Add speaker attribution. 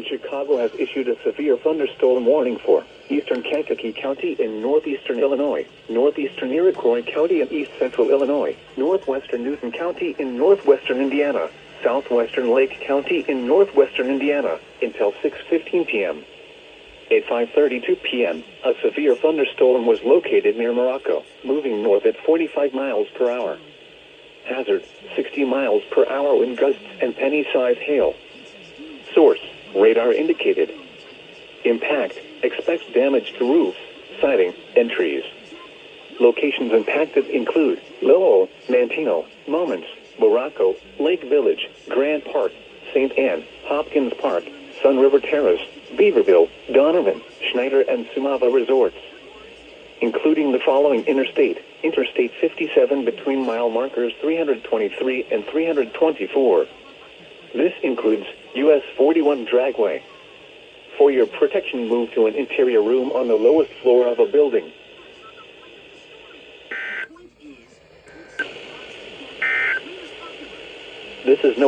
Speaker 1: Chicago has issued a severe thunderstorm warning for eastern Kankakee County in northeastern Illinois, northeastern Iroquois County in east central Illinois, northwestern Newton County in northwestern Indiana, southwestern Lake County in northwestern Indiana, until 6:15 p.m. At 5:32 p.m., a severe thunderstorm was located near Morocco, moving north at 45 miles per hour. Hazard, 60 miles per hour wind gusts and penny-sized hail. Source, radar indicated. Impact, expects damage to roofs, siding, and trees. Locations impacted include Lowell, Manteno, Moments, Morocco, Lake Village, Grant Park, St. Anne, Hopkins Park, Sun River Terrace, Beaverville, Donovan, Schneider, and Sumava resorts, including the following interstate: Interstate 57 between mile markers 323 and 324. This includes US 41 Dragway. For your protection, move to an interior room on the lowest floor of a building. This is NOAA.